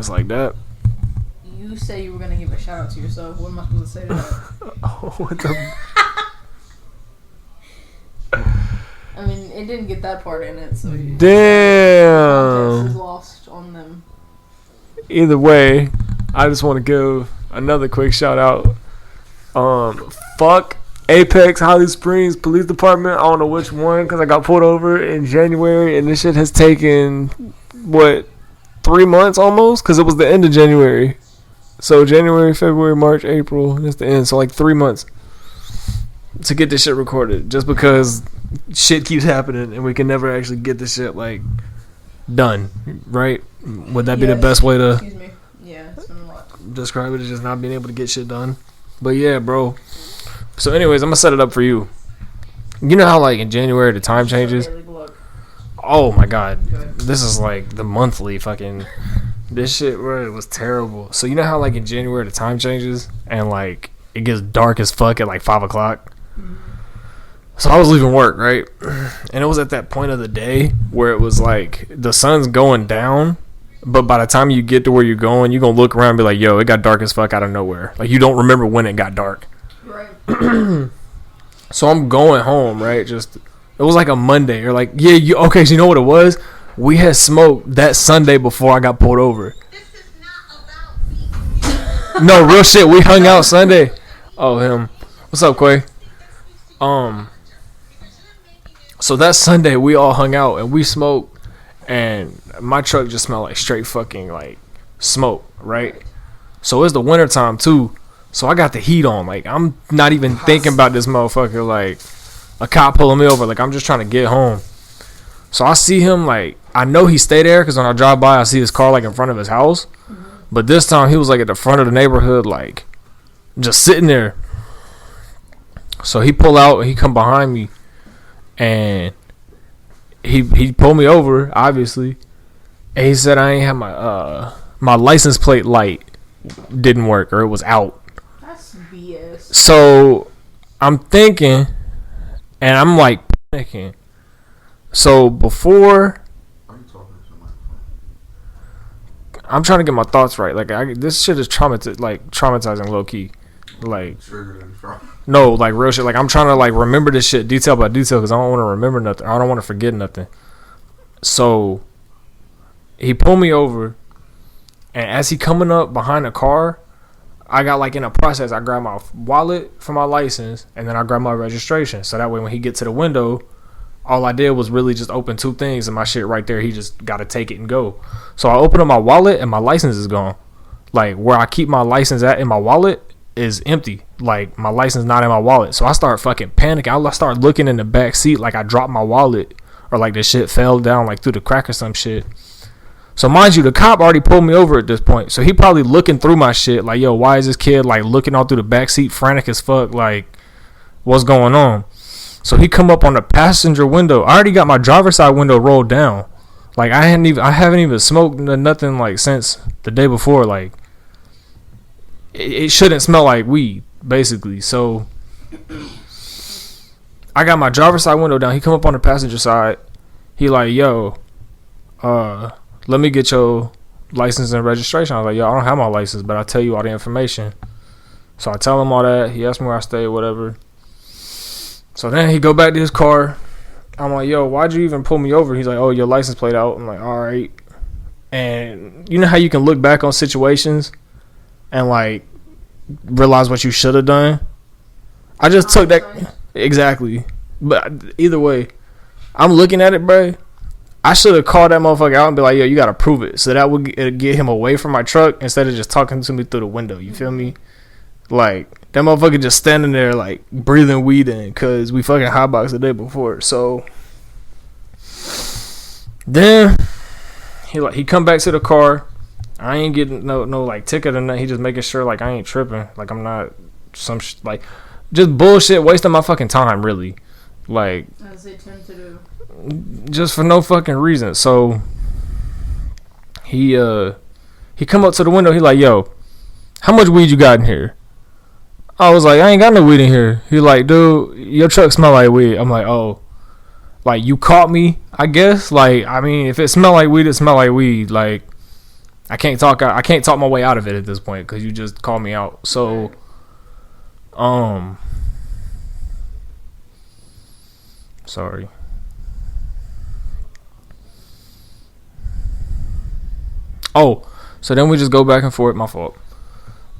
it's like that. You say you were gonna give a shout out to yourself. What am I supposed to say to that? Oh, what the? I mean, it didn't get that part in it, so damn. is lost on them. Either way, I just want to give another quick shout out. Fuck Apex Holly Springs Police Department. I don't know which one because I got pulled over in January and this shit has taken 3 months almost because it was the end of January. So January, February, March, April, that's the end. So like 3 months to get this shit recorded just because shit keeps happening and we can never actually get this shit like done, right? Would that be the best way to excuse me. Yeah, it's been a lot. Describe it as just not being able to get shit done? But yeah, bro. So anyways, I'm gonna set it up for you. You know how like in January the time changes? Oh my god. This is like the monthly fucking this shit, bro, it was terrible. So you know how like in January the time changes and like it gets dark as fuck at like 5 o'clock? So I was leaving work, right? And it was at that point of the day where it was like the sun's going down, but by the time you get to where you're going, you're going to look around and be like, yo, it got dark as fuck out of nowhere. Like you don't remember when it got dark. Right. So I'm going home, right? Just it was like a Monday or like, yeah, okay, so you know what it was? We had smoked that Sunday before I got pulled over. This is not about me. No, real shit. We hung out Sunday. Oh, him. What's up, Quay? So that Sunday we all hung out and we smoked and my truck just smelled like straight fucking like smoke, right? So it's the winter time too. So I got the heat on. Like I'm not even thinking about this motherfucker like a cop pulling me over. Like I'm just trying to get home. So I see him like I know he stayed there because when I drive by I see his car like in front of his house. But this time he was like at the front of the neighborhood like just sitting there. So he pull out and he come behind me and he pulled me over obviously and he said I ain't have my license plate light didn't work or it was out. That's BS. So I'm thinking and I'm like panicking. So before I'm trying to get my thoughts right. Like this shit is traumatizing low key. Like no, like real shit. Like I'm trying to like remember this shit detail by detail because I don't want to remember nothing. I don't want to forget nothing. So he pulled me over, and as he coming up behind the car, I got like in a process. I grabbed my wallet for my license, and then I grabbed my registration. So that way, when he get to the window, all I did was really just open two things, and my shit right there. He just got to take it and go. So I opened up my wallet, and my license is gone. Like where I keep my license at in my wallet is empty. Like my license not in my wallet. So I start fucking panicking. I start looking in the back seat like I dropped my wallet or like this shit fell down like through the crack or some shit. So mind you, the cop already pulled me over at this point. So he probably looking through my shit like, yo, why is this kid like looking all through the back seat frantic as fuck? Like what's going on? So he come up on the passenger window. I already got my driver's side window rolled down. Like I haven't even smoked nothing like since the day before. Like it shouldn't smell like weed, basically. So I got my driver's side window down. He come up on the passenger side. He like, yo, let me get your license and registration. I was like, yo, I don't have my license, but I'll tell you all the information. So I tell him all that. He asked me where I stay, whatever. So then he go back to his car. I'm like, yo, why'd you even pull me over? He's like, oh, your license plate out. I'm like, all right. And you know how you can look back on situations and like realize what you should have done? I just took that exactly. But either way, I'm looking at it, bro. I should have called that motherfucker out and be like, yo, you gotta prove it. So that would get him away from my truck instead of just talking to me through the window. You feel me? Like that motherfucker just standing there like breathing weed in because we fucking hotboxed the day before. So then he come back to the car. I ain't getting no like ticket or nothing. He just making sure like I ain't tripping. Like I'm not like just bullshit wasting my fucking time really. Like as they tend to do. Just for no fucking reason. So he come up to the window. He like, yo, how much weed you got in here? I was like, I ain't got no weed in here. He like, dude, your truck smell like weed. I'm like, oh, like you caught me, I guess. Like, I mean, if it smell like weed, it smell like weed. Like, I can't talk my way out of it at this point because you just called me out. So, sorry. Oh, so then we just go back and forth. My fault.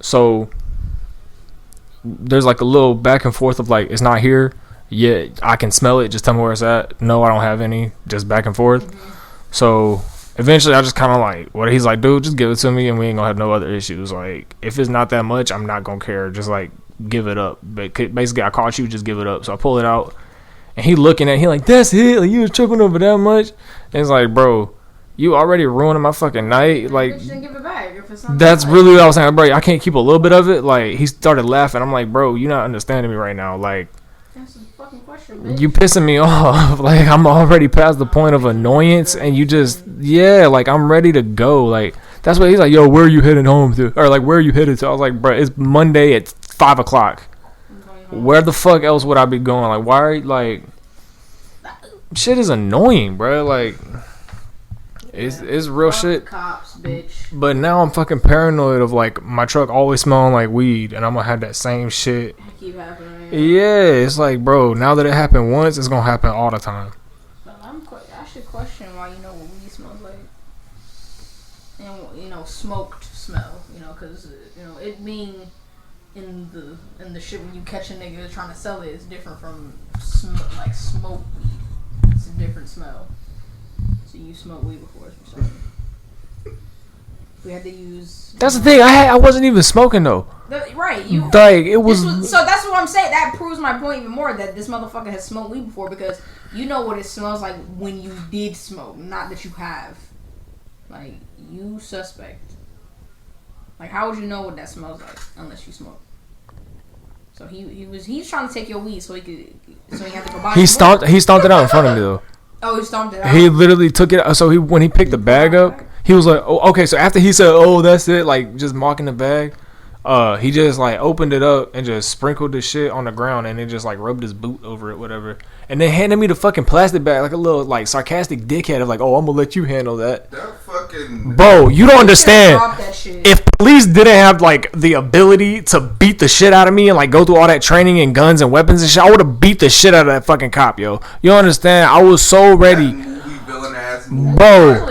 So there's like a little back and forth of like, it's not here yet. I can smell it. Just tell me where it's at. No, I don't have any. Just back and forth. So eventually I just kind of like, what he's like, dude, just give it to me and we ain't gonna have no other issues. Like, if it's not that much, I'm not gonna care. Just like, give it up. But basically I caught you, just give it up. So I pull it out and he looking at it, he like, that's it? Like, you was tripping over that much? And it's like, bro, you already ruining my fucking night. Like, give it back if it's that's really what I was saying, bro. I can't keep a little bit of it. Like, he started laughing. I'm like, bro, you not understanding me right now. Like, that's a fucking question, bitch. you pissing me off. Like, I'm already past the point of annoyance, and you just, yeah, like, I'm ready to go. Like, that's what he's like, yo, where are you heading home to? Or like, where are you headed to? I was like, bro, it's Monday at 5 o'clock. Where the fuck else would I be going? Like, why are you, like, shit is annoying, bro. Like, it's real shit. Cops, bitch. But now I'm fucking paranoid of like my truck always smelling like weed, and I'm gonna have that same shit. Keep happening. Yeah, it's like, bro, now that it happened once, it's gonna happen all the time. But I should question why what weed smells like, and smoked smell. Because it being in the shit when you catch a nigga trying to sell it is different from like smoked weed. It's a different smell. So you smoked weed before, so we had to use. That's the thing. I wasn't even smoking though. Right, you like it was. So that's what I'm saying. That proves my point even more that this motherfucker has smoked weed before because you know what it smells like when you did smoke, not that you have. Like you suspect. Like how would you know what that smells like unless you smoke? So he's trying to take your weed so he had to go buy. He stomped it out in front of me though. Oh, he stomped it out. He literally took it. So when he picked the bag up, he was like, "Oh, okay." So after he said, "Oh, that's it," like just mocking the bag, he just like opened it up and just sprinkled the shit on the ground and then just like rubbed his boot over it, whatever, and then handed me the fucking plastic bag like a little like sarcastic dickhead of like, "Oh, I'm gonna let you handle that." That fucking bro, you don't understand. If police didn't have like the ability to beat the shit out of me and like go through all that training and guns and weapons and shit, I would have beat the shit out of that fucking cop, yo. You don't understand? I was so ready, bro.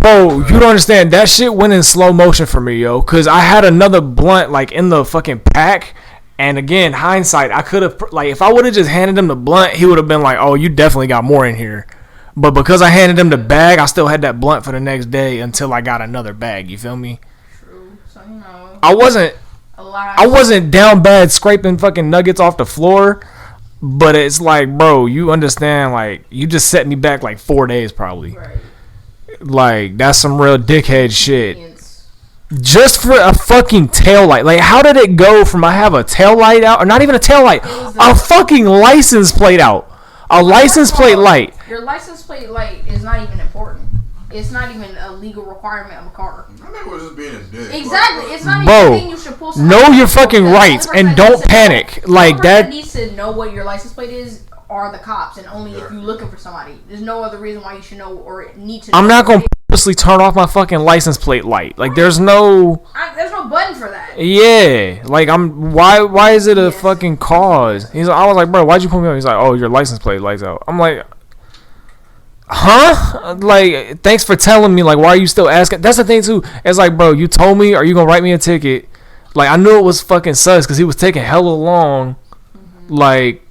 Bro, you don't understand. That shit went in slow motion for me, yo. Cause I had another blunt like in the fucking pack. And again, hindsight, I could have like if I would have just handed him the blunt, he would have been like, "Oh, you definitely got more in here." But because I handed him the bag, I still had that blunt for the next day until I got another bag. You feel me? True. So I wasn't down bad scraping fucking nuggets off the floor. But it's like, bro, you understand? Like you just set me back like 4 days probably. Right. Like that's some real dickhead shit. Just for a fucking tail light. Like how did it go from I have a tail light out or not even a tail light, a fucking license plate out, a license plate light. Your license plate light is not even important. It's not even a legal requirement of a car. I think we're just being a dick. Exactly. It's not even a thing you should pull. Know your fucking rights and don't panic. Like that needs to know what your license plate is. Are the cops, and only if you're looking for somebody. There's no other reason why you should know or need to know. I'm not gonna purposely turn off my fucking license plate light. Like there's no button for that. Yeah, like why is it a fucking cause? I was like, bro, why'd you pull me on? He's like, oh, your license plate light's out. I'm like, huh? Like, thanks for telling me. Like, why are you still asking? That's the thing too. It's like, bro, you told me, are you gonna write me a ticket? Like, I knew it was fucking sus because he was taking hella long. Like.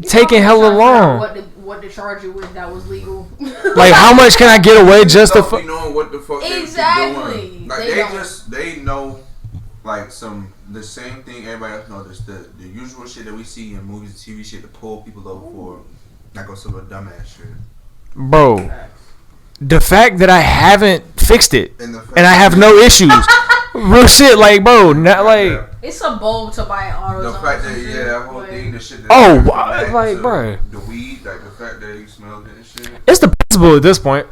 Taking hella long. What to charge you with that was legal? Like how much can I get away just to knowing what the fuck exactly? They doing. Like they know like the same thing everybody else knows. The usual shit that we see in movies and TV shit to pull people over for, not go some dumbass shit. Bro, the fact that I haven't fixed it and I have no issues. Real shit, like, bro, not like. It's a bulb to buy an AutoZone. The fact that, that whole thing, the shit. Like, bro. The weed, like, the fact that you smelled it and shit. It's the principle at this point.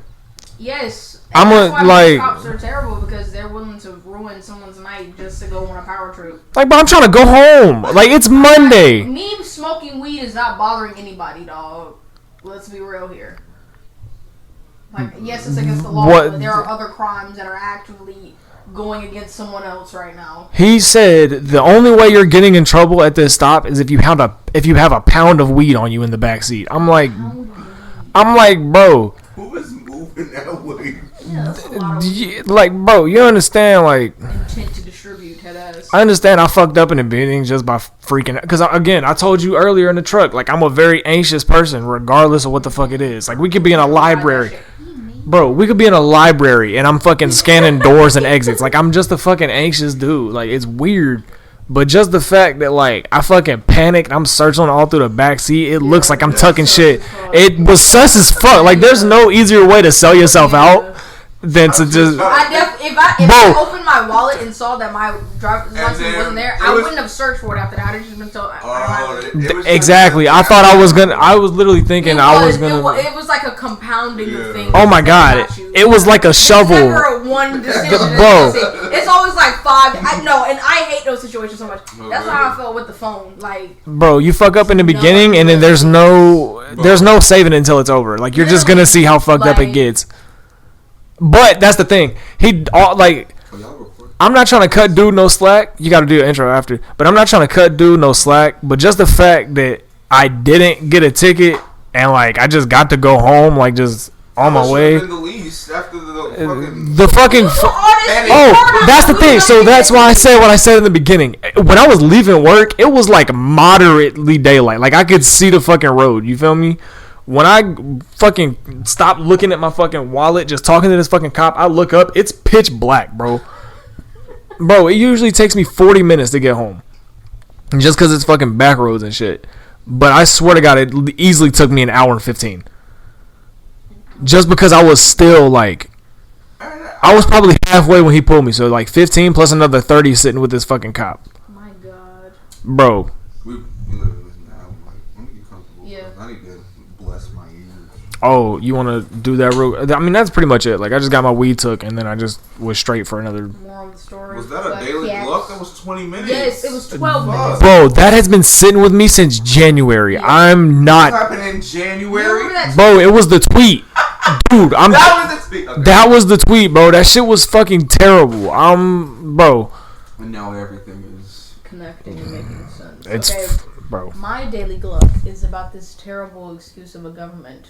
Yes. And that's why cops are terrible because they're willing to ruin someone's night just to go on a power trip. Like, but I'm trying to go home. Like, it's Monday. Me smoking weed is not bothering anybody, dog. Let's be real here. Like, yes, it's against the law, but there are other crimes that are actively going against someone else right now. He said the only way you're getting in trouble at this stop is if you have a pound of weed on you in the back seat. I'm like, bro. Who is moving that way? Yeah, that's a lot of Like, bro, you understand? Like, intent to distribute head ass. I understand I fucked up in the beginning just by freaking out. Because, again, I told you earlier in the truck, like, I'm a very anxious person regardless of what the fuck it is. Like, we could be in a library. Bro, we could be in a library and I'm fucking scanning doors and exits. Like, I'm just a fucking anxious dude. Like, it's weird. But just the fact that, like, I fucking panicked. I'm searching all through the back seat. It looks like I'm tucking shit. It was sus as fuck. Like, there's no easier way to sell yourself out than to just... If I opened my wallet and saw that my driver's license wasn't there, I wouldn't have searched for it after that. I'd just been told. Exactly. I thought I was gonna. I was literally thinking I was gonna. It was like a compounding of things. Oh my god! It was like a shovel. It's never a one decision. Bro. It's always like five. I know, and I hate those situations so much. That's how I felt with the phone. Like, bro, you fuck up in the beginning, and then there's no saving it until it's over. Like, you're just gonna see how fucked up it gets. But that's the thing. I'm not trying to cut dude no slack. You got to do an intro after. But I'm not trying to cut dude no slack. But just the fact that I didn't get a ticket and, like, I just got to go home, like, just on my way. That's the thing. So that's why I said what I said in the beginning. When I was leaving work, it was, like, moderately daylight. Like, I could see the fucking road. You feel me? When I fucking stopped looking at my fucking wallet, just talking to this fucking cop, I look up, it's pitch black, bro. Bro, it usually takes me 40 minutes to get home. Just because it's fucking back roads and shit. But I swear to God, it easily took me an hour and 15. Just because I was still, like... I was probably halfway when he pulled me. So, like, 15 plus another 30 sitting with this fucking cop. My God. Bro. Oh, you want to do that real... I mean, that's pretty much it. Like, I just got my weed took, and then I just was straight for another... More of the story. Was that a daily glove? That was 20 minutes. Yes, it was 12 minutes. Bro, that has been sitting with me since January. I'm not... What happened in January? Bro, it was the tweet. Dude, That was the tweet. Okay. That was the tweet, bro. That shit was fucking terrible. Bro. And now everything is... connecting and making sense. It's... Okay. Bro. My daily glove is about this terrible excuse of a government.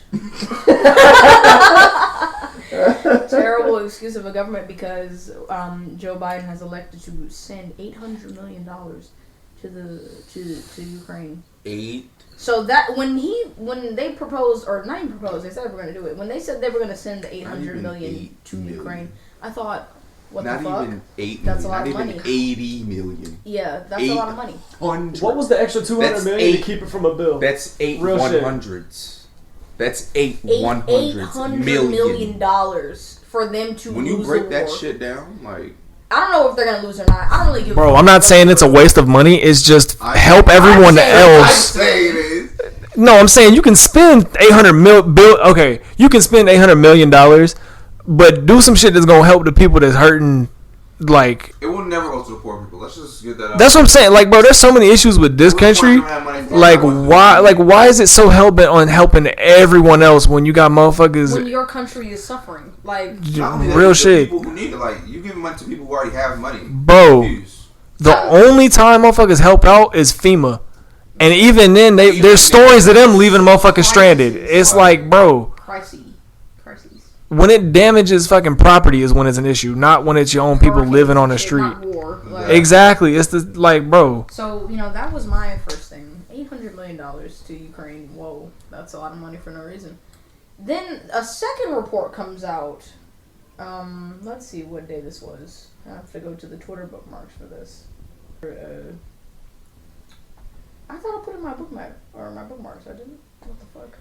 Terrible excuse of a government because Joe Biden has elected to send $800 million to Ukraine. So that when they proposed, or not even proposed, they said they were going to do it. When they said they were going to send the $800 million to Ukraine, I thought, what the fuck? Not even 8 million. That's a lot of money. 80 million. Yeah, that's a lot of money. What was the extra $200 million to keep it from a bill? That's 8 Real 100s. That's 8 100s $800 million for them to when lose you break a that war. shit down, like... I don't know if they're gonna lose or not. I don't really give Bro, I'm not saying it's a waste of money. It's just help everyone else. No, I'm saying you can spend Okay, you can spend $800 million, but do some shit that's gonna help the people that's hurting. Like, it will never go to the poor people. Let's just get that out. That's what I'm saying. Like, bro, there's so many issues with this country. Like, why is it so hell bent on helping everyone else when you got motherfuckers? When your country is suffering, like real shit. People who need it, like you give money to people who already have money. Bro, the only time motherfuckers help out is FEMA, and even then, there's stories of them leaving motherfuckers stranded. It's like, bro, crises. When it damages fucking property is when it's an issue, not when it's your own people living on the street. Not war. Like, exactly. It's the bro. So that was my first thing. $800 million to Ukraine. Whoa, that's a lot of money for no reason. Then a second report comes out. Let's see what day this was. I have to go to the Twitter bookmarks for this. I thought I put in my bookmark or my bookmarks. I didn't. What the fuck?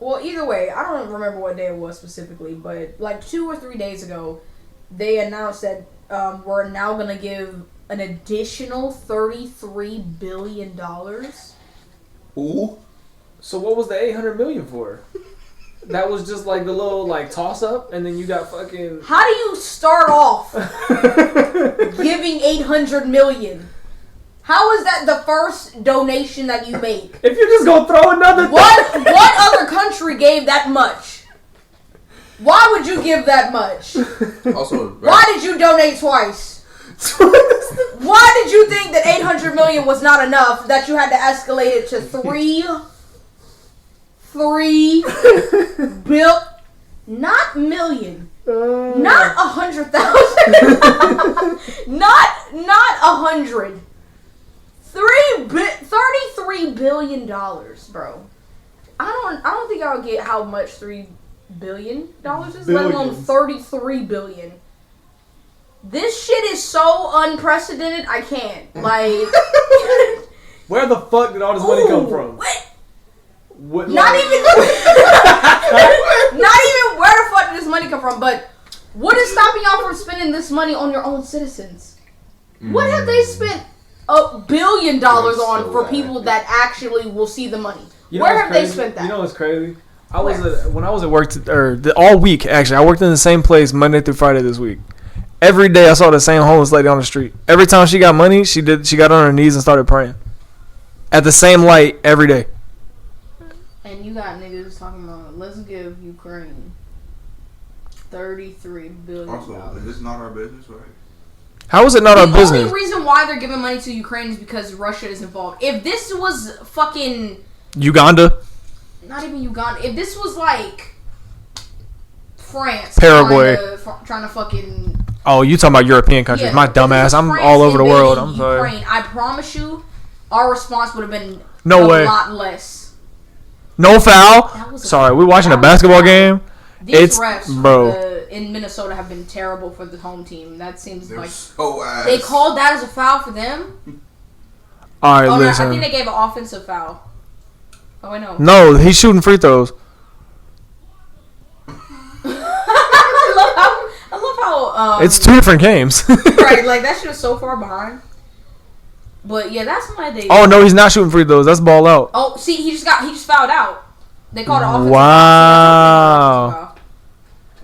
Well, either way, I don't remember what day it was specifically, but like 2 or 3 days ago, they announced that we're now going to give an additional $33 billion. Ooh. So what was the $800 million for? That was just like the little like toss up, and then you got fucking... How do you start off giving $800 million? How is that the first donation that you make? If you're just gonna throw another... What other country gave that much? Why would you give that much? Also, Why did you donate twice? Why did you think that 800 million was not enough? That you had to escalate it to not million, not 100,000, not 100. $33 billion, bro. I don't think I'll get how much $3 billion is, let alone 33 billion. This shit is so unprecedented. I can't. Like, Where the fuck did all this money come from? What, not even where the fuck did this money come from, but what is stopping y'all from spending this money on your own citizens? What have they spent $1 billion on for people that actually will see the money? Where have they spent that? You know what's crazy? When I was at work all week, actually, I worked in the same place Monday through Friday this week. Every day I saw the same homeless lady on the street. Every time she got money, she got on her knees and started praying. At the same light every day. And you got niggas talking about, let's give Ukraine $33 billion. Also, this is not our business, right? How is it not our business? The only reason why they're giving money to Ukraine is because Russia is involved. If this was fucking Uganda? Not even Uganda. If this was like France, Paraguay, trying to fucking. Oh, you talking about European countries? My dumbass. I'm all over the world. I'm sorry. Ukraine, I promise you, our response would have been a lot less. No foul. Sorry, we're watching a basketball game. These refs, in Minnesota have been terrible for the home team. That seems like they called that as a foul for them. All right, listen. No, I think they gave an offensive foul. Oh, I know. No, he's shooting free throws. I love how it's two different games. Right, like that shit is so far behind. But yeah, that's my day. Oh no, he's not shooting free throws. That's ball out. Oh, see, he just fouled out. They called it offensive foul. Wow.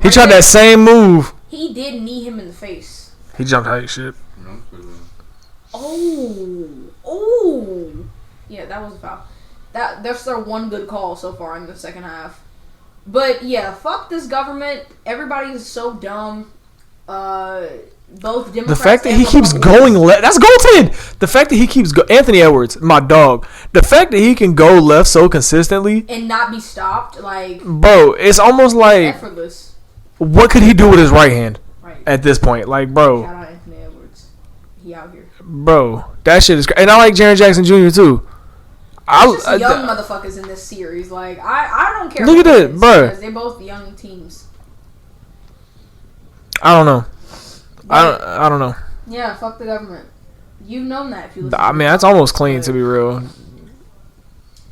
He tried that same move. He did knee him in the face. He jumped high as shit. Oh. Yeah, that was a foul. That's their one good call so far in the second half. But yeah, fuck this government. Everybody is so dumb. Both Democrats. The fact that he keeps going left, that's goaltending. The fact that he keeps Anthony Edwards, my dog. The fact that he can go left so consistently and not be stopped, like, bro, it's almost like effortless. What could he do with his right hand at this point? Like, bro. Shout out Anthony Edwards. He out here. Bro, that shit is crazy. And I like Jaren Jackson Jr. too. It's just young motherfuckers in this series. Like, I don't care. Look at it, bro. They're both young teams. I don't know. I don't know. Yeah, fuck the government. You've known that if you listen. I mean, that's almost clean to be real.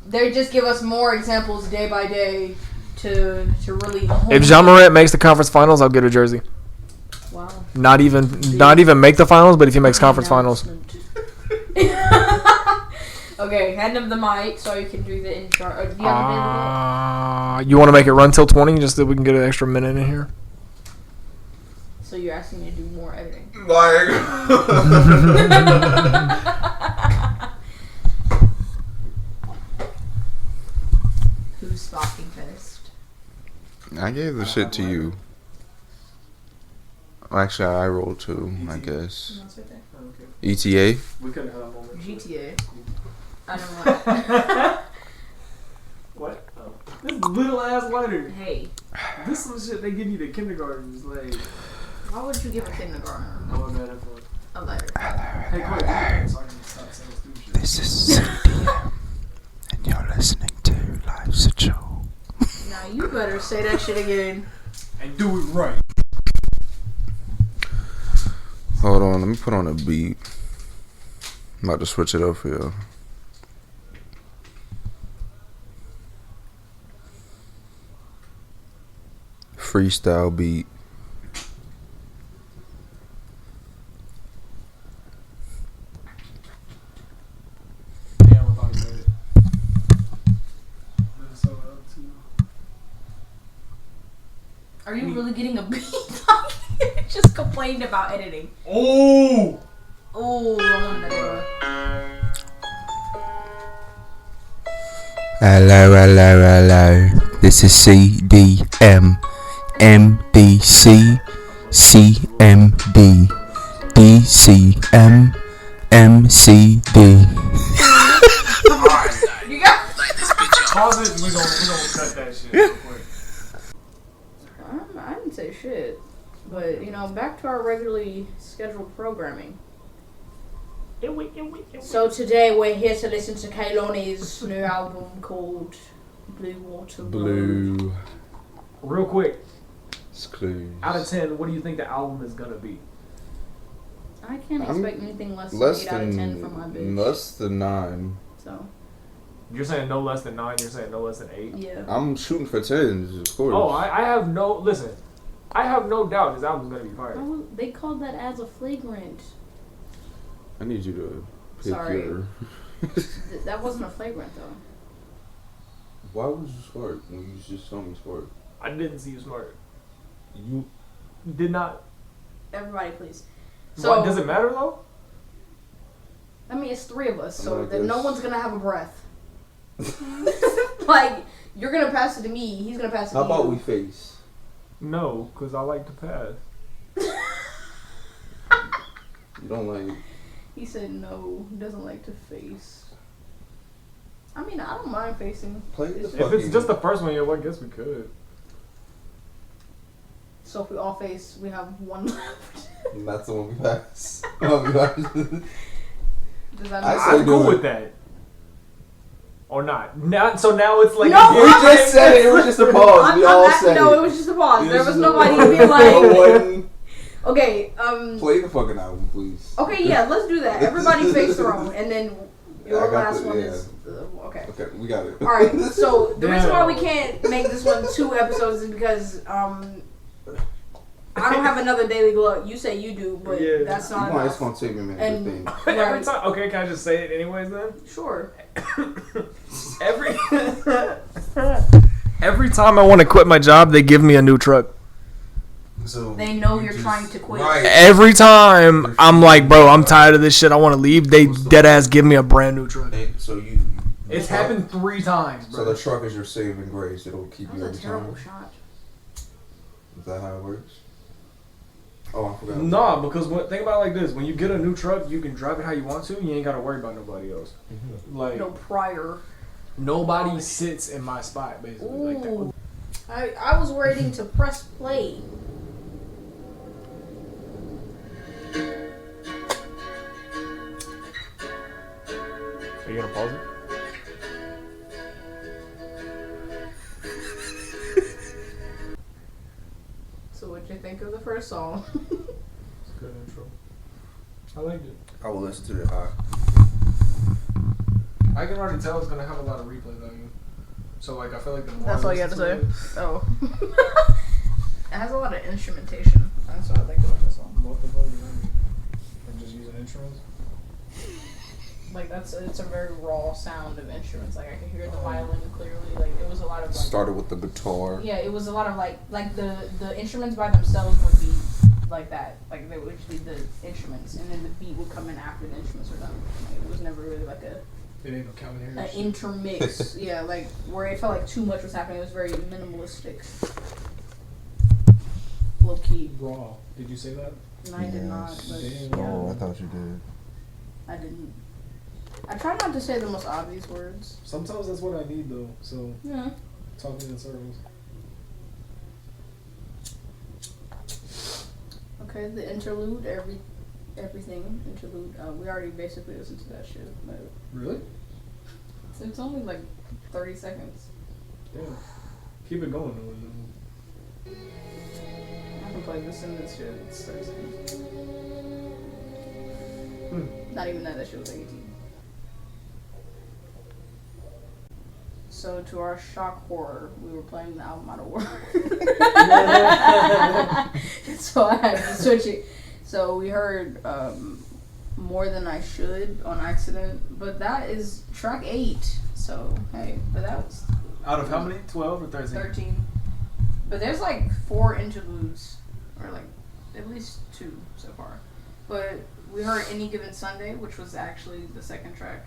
They just give us more examples day by day to really. If Ja Morant makes the conference finals, I'll get a jersey. Wow. Not even make the finals, but if he makes conference finals. Okay, hand him the mic so you can do the intro. Do you have you want to make it run till 20 just so we can get an extra minute in here? So you're asking me to do more editing? Who's speaking first? I gave the shit to you. Actually, I rolled too, I guess. ETA? We could have a moment. GTA. I don't know what? Oh. This little ass lighter. Hey. This is shit they give you to kindergartens. Like, why would you give a kindergartner a lighter? Hey, quick. This is CDM, and you're listening to Life's a Joke. Now you better say that shit again. And do it right. Hold on, let me put on a beat. I'm about to switch it up for you. Freestyle beat. Are you really getting a beat? Just complained about editing. Oh, I want that. Hello. This is CDM, MDC CMD DCM MCD. You got. Pause it. We gonna cut that shit real quick. I didn't say shit, but back to our regularly scheduled programming. So today we're here to listen to Kehlani's new album called Blue Water Road. Real quick. Exclude. Out of 10, what do you think the album is gonna be? I can't expect anything less than 8 out of 10 from my bitch. Less than 9. So. You're saying no less than 9. You're saying no less than 8. Yeah. I'm shooting for 10s, of course. Oh, I have no. Listen, I have no doubt this album's gonna be fire. They called that as a flagrant. I need you to pick Sorry. your. That wasn't a flagrant though. Why was you smart when you just told me smart? I didn't see you smart. You did not. Everybody, please. So does it matter though? I mean, it's 3 of us, so Like no this. one's gonna have a breath. Like, you're gonna pass it to me. He's gonna pass it to you. How about we face? No, because I like to pass. You don't like. He said no. He doesn't like to face. I mean, I don't mind facing. Play the If fucking. it's just the first one, I guess we could. So if we all face, we have 1 left. That's the one we pass. Oh, Does that I make say I'm sense? do cool it. with that. Or not. So now it's like No, We just said it. It was just a pause. We all said no, it. it was just a pause. It There was just a- nobody being No like, one- okay, Play the fucking album, please. okay, yeah, let's do that. Everybody face their own, and then your I got last the- one yeah. is okay. Okay, we got it. All right. So the reason why we Damn. can't make this one 2 episodes is because I don't have another Daily Glow. You say you do, but Yeah. that's not It's enough. gonna take me a minute And- to think. Every Right. time. Okay, can I just say it anyways then? Sure. Every time I want to quit my job, they give me a new truck. So They know you you're just- trying to quit. Right. Every time I'm like, bro, I'm tired of this shit. I want to leave. They dead ass give me a brand new truck. So you. It's happened 3 times, So bro. the truck is your saving grace. It'll keep That you was a every terrible time. shot. Is that how it works? Oh, I forgot. Nah, because think about it like this: when you get a new truck, you can drive it how you want to. You ain't gotta worry about nobody else. Like No prior. nobody sits in my spot, basically. Like that. Ooh. I was waiting to press play. Are you gonna pause it? So what'd you think of the first song? It's a good intro. I liked it. I will listen to it. I can already tell it's gonna have a lot of replay value. So like, I feel like the more That's I all you had to say? listen Oh. It has a lot of instrumentation. That's what I like about this song. what the fuck does that mean? Or just using instruments? Like it's a very raw sound of instruments. Like I could hear the violin clearly. Like it was a lot of like, Started with the guitar. yeah, it was a lot of like the instruments by themselves would be like that. Like they would just be the instruments, and then the beat would come in after the instruments were done. Like, it was never really like It ain't no Calvin an Harris. intermix. Yeah, like where it felt like too much was happening. It was very minimalistic, low key. Raw. Did you say that? And I did not. But Damn. yeah, Oh, I thought you did. I didn't. I try not to say the most obvious words. Sometimes that's what I need though. So Yeah. talking in circles. Okay, the interlude, everything interlude. We already basically listened to that shit. But Really? it's only like 30 seconds. Damn. Keep it going though. I can play this and this shit. It's 30 seconds. Not even that. That shit was 18. So to our shock horror, we were playing the album out of order. So I had to switch it. So we heard More Than I Should on accident, but that is track 8. So hey, but that was Out of how many? 12 or 13? 13. But there's like 4 interludes, or like at least 2 so far. But we heard Any Given Sunday, which was actually the second track.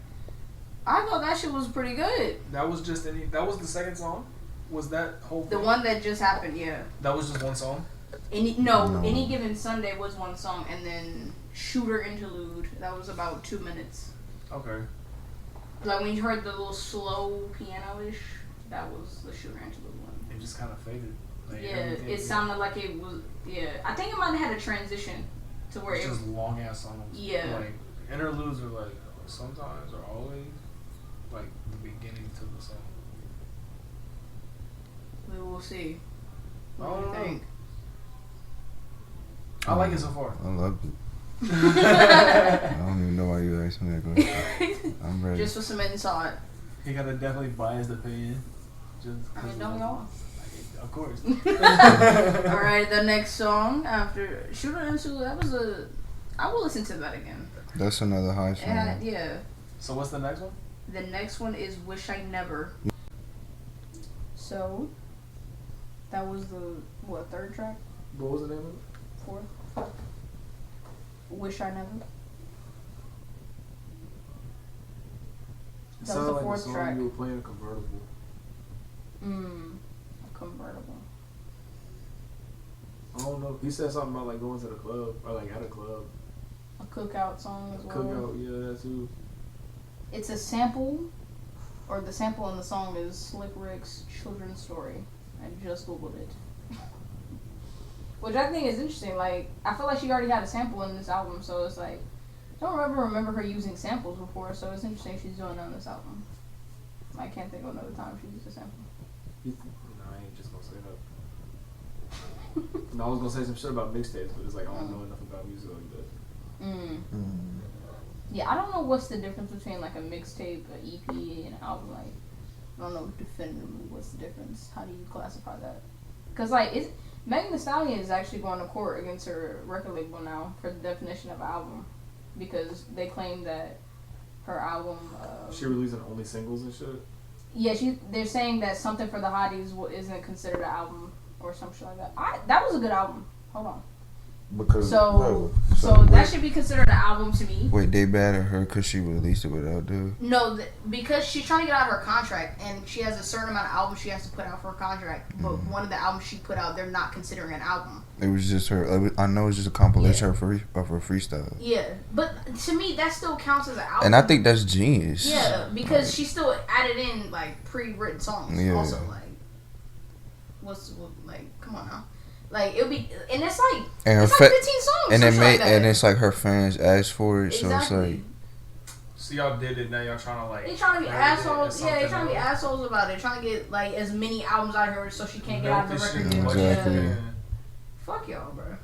I thought that shit was pretty good. That was just that was the second song? Was that whole The thing? one that just happened, yeah. That was just one song? No, Any Given Sunday was one song, and then Shooter Interlude, that was about 2 minutes. Okay. Like when you heard the little slow piano-ish, that was the Shooter Interlude one. It just kind of faded. Like, Yeah, it sounded like it was, yeah. I think it might have had a transition to where it's just long ass songs. Yeah. Like, interludes are like, sometimes or always, like, the beginning to the song. we will see. What I do you don't know. think? I like it so far. I loved it. I don't even know why you asked me that question. I'm ready. Just for some insight. He got a definitely biased opinion. Just I mean, don't y'all? Of course. Alright, the next song after Shooter Interlude, that was I will listen to that again. That's another high song. Yeah. So what's the next one? The next one is Wish I Never. So, that was the, third track? What was the name of it? Fourth? Wish I Never. It That was sounded the like fourth the song track. you were playing a convertible. A convertible. I don't know. He said something about like going to the club or like at a club. A cookout song as well. Cookout, yeah, that too. It's a sample, or the sample in the song is Slick Rick's Children's Story. I just googled it. Which I think is interesting. Like, I feel like she already had a sample in this album, so it's like, I don't remember her using samples before, so it's interesting she's doing it on this album. I can't think of another time she used a sample. No, I ain't just gonna say that. No, I was gonna say some shit about mixtapes, but it's like I don't know enough about music like that. Yeah, I don't know what's the difference between like a mixtape, an EP, and an album. Like, I don't know definitively what's the difference. How do you classify that? Because like, Megan Thee Stallion is actually going to court against her record label now for the definition of an album, because they claim that her album. She releasing only singles and shit. Yeah, they're saying that Something for the Hotties isn't considered an album or some shit like that. That was a good album. Hold on. Because So wait, that should be considered an album to me. Wait, they bad at her because she released it without the. No, because she's trying to get out of her contract, and she has a certain amount of albums she has to put out for her contract. But one of the albums she put out, they're not considering an album. It was just her. I know it's just a compilation of her freestyle. Yeah, but to me, that still counts as an album. And I think that's genius. Yeah, because she still added in like pre-written songs. Yeah. Also, like, come on now. Like, it'll be, and it's like, And it's her like 15 songs. and it like that. and it's like her fans asked for it, Exactly. so it's like. So y'all did it, now y'all trying to like. They trying to be edit it assholes. or Yeah, they something trying to be else. assholes about it. Trying to get like as many albums out of her so she can't get out of the Milk this record shit. deal. Exactly. Yeah. Yeah. Fuck y'all, bro.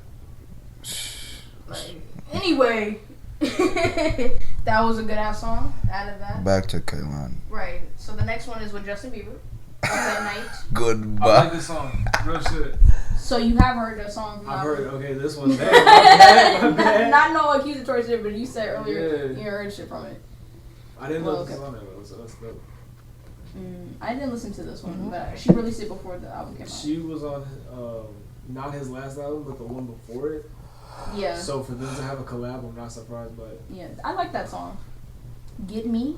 Like, anyway, that was a good ass song. Out of that, Back to Kehlani. right? So the next one is with Justin Bieber. Up at Night. I Goodbye. like this song. Real shit. So you have heard the song? I heard. Okay, this one. My bad. Not no accusatory shit, but you said earlier Yeah. you heard shit from it. I didn't know Well, this okay. was on there though, so that's dope. I didn't listen to this one, but she released it before the album came out. She was on not his last album, but the one before it. Yeah, So for them to have a collab, I'm not surprised by it. yeah, I like that song. Get Me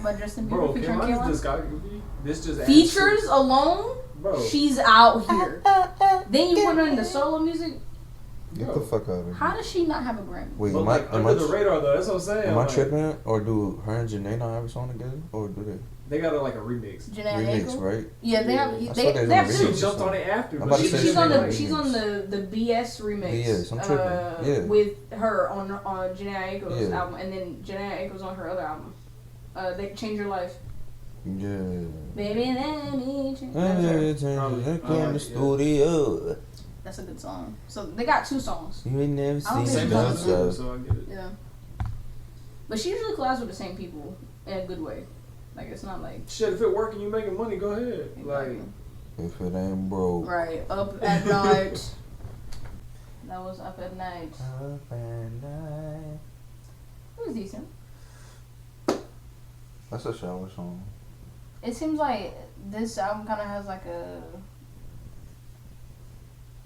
by Justin Bieber Bro, featuring Kehlani's Kehlani. discography. This just adds Features to- alone, bro. she's out here. Then you put her in the solo music. Get the fuck out of here. How does she not have a Grammy? Wait, But am like I under the radar though. That's what I'm saying. am I Like, tripping? Or do her and Janae not have a song together? Or do they? They got like a remix. Janae Remix, Aiko? right? Yeah, they have. Yeah. I They saw they was have on She two. remix. jumped on it after. I'm but about to she say She's didn't on like the it. she's on the BS remix. Yes, I'm tripping. Yeah. With her on Janae Aiko's Yeah. album, and then Janae Aiko's on her other album. They Change Your Life. Yeah. Baby, let me change. In the studio. That's a good song. So they got two songs. You ain't never I don't seen think Same she no does. album, stuff. so I get it. Yeah. But she usually collabs with the same people in a good way. Like, it's not like. Shit, if it working, you making money, go ahead. Like, If it ain't broke. Right. Up at Night. That was Up at Night. Up and night. It was decent. That's a shower song. It seems like this album kind of has like a.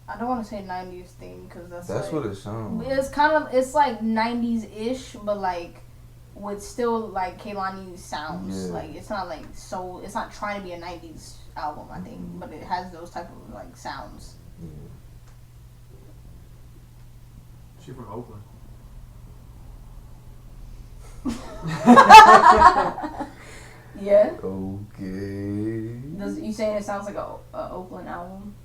I don't want to say 90s theme because that's That's like, what it sounds like. it's kind of, it's like 90s ish, but like with still like Kehlani sounds. Yeah. Like it's not like so. It's not trying to be a '90s album, I think, but it has those type of like sounds. She from Oakland. Yeah. Okay. Does you saying it sounds like a Oakland album?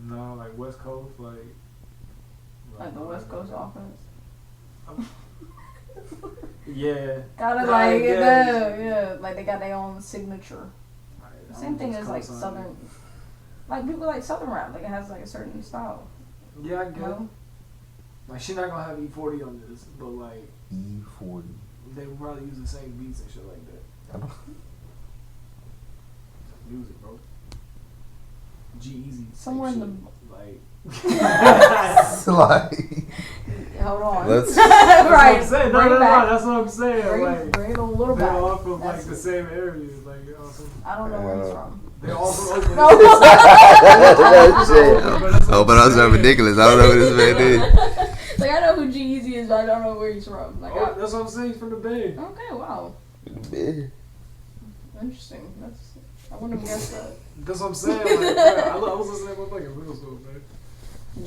No, like West Coast, Like the West Coast offense. Yeah. Gotta Nah, like yeah. yeah, like they got their own signature. Same thing as like Southern, like people like Southern rap. Like it has like a certain style. Yeah, I get You it. know? Like she's not gonna have E40 on this, but like E40. they will probably use the same beats and shit like that. I know. Music, bro. G-Eazy. Somewhere in the like. Like, hold on. let's. Right. That's what I'm saying. Bring No, it back. that's what I'm saying. Like, Bring it a little they're back. all from like That's- the same areas. Like, I don't know where he's from. they're all from Oakland. No. Oh, but I was not ridiculous. I don't know what this man did. Like I know who G-Eazy is, but I don't know where he's from. Like Oh, that's what I'm saying. He's from the Bay. okay, wow, interesting. I wouldn't have guessed that. That's what I'm saying. Like, bro, I was listening to my fucking middle school, man.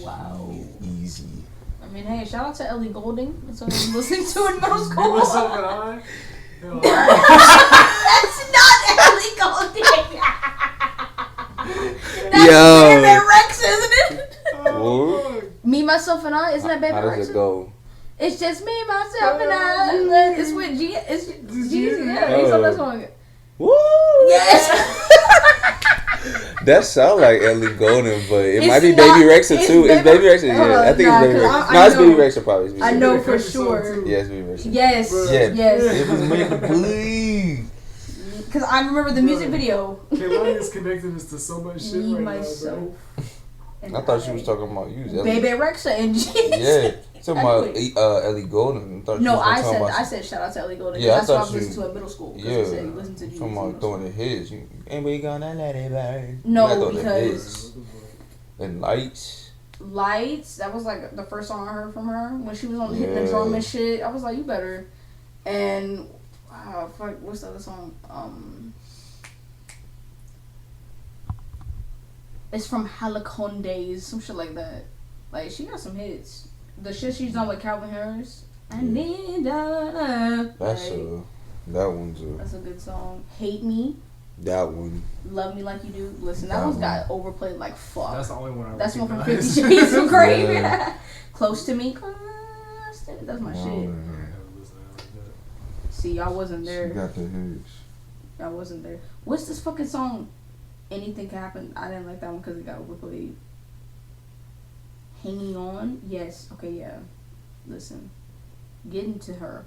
Wow. Easy. I mean, hey, shout out to Ellie Goulding. That's what I was listening to in middle You school. was something high. That's not Ellie Goulding. That's Yo. Baby Rex, isn't it? Oh, Me, myself, and I. Isn't that Baby How Rex? does it go? It's just me, myself, and I. It's with G. It's Jeezy. Yeah, he's on that song. Woo! Yes. That sound like Ellie Golden, but it It's might be not- Baby Rexha it's too. It's Baby- Baby Rexha, Hold yeah. on, I think nah, it's Baby 'cause Rexha. I No, it's know- Baby Rexha probably. It's I Baby know Rexha. for sure. Yeah, it's Baby Rexha. Yes. Yeah. Yes. It was made to believe. Because I remember the music video. Kehlani is connecting us to so much shit Me, right myself. now, and I thought she was talking about you. Ellie. Baby Rexa and Jeezy. Yeah. Talking about Anyway. Ellie Golden. I thought she No, was gonna I talk said about I said shout out to Ellie Goulding. Yeah, I That's what I thought was listening you- to in middle school. 'Cause Yeah. he said he listened to Jeezy. Talking about throwing the hits. And we gonna let it burn. No, You gotta throw the because- hits. And lights. Lights. That was like the first song I heard from her when she was on hitting the Yeah. drum and shit. I was like, you better. And fuck, what's the other song? It's from Halicon Days, some shit like that. Like she got some hits. The shit she's done with Calvin Harris. I need a That's like, that one's that's a good song. Hate Me, that one. Love Me Like You Do. Listen, that That one's one. got overplayed like fuck. That's the only one I That's one from recognize. 50 Shades of Grey. Yeah. Close to Me. Close to Me. That's my shit. See, y'all wasn't She there. got the hits. Y'all wasn't there. What's this fucking song? Anything Can Happen. I didn't like that one because it got overplayed. Hanging On. Yes. Okay, yeah. Listen. Getting to her.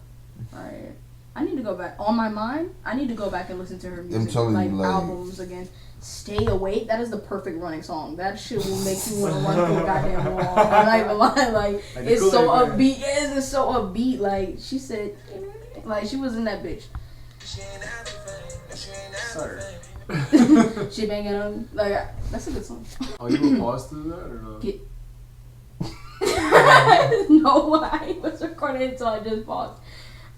Alright. I need to go back. On My Mind, I need to go back and listen to her music. telling like, you, like- albums again. Stay Awake. That is the perfect running song. That shit will make you want to run through a goddamn wall. I'm not even lying. Like Like the it's so Kool-Aid Man. upbeat. Yes, it's so upbeat. Like she said, like she was in that bitch. Sir. She banging on. Like that's a good song. Oh, you were paused through that or no? Get. No, I was recording until I just paused.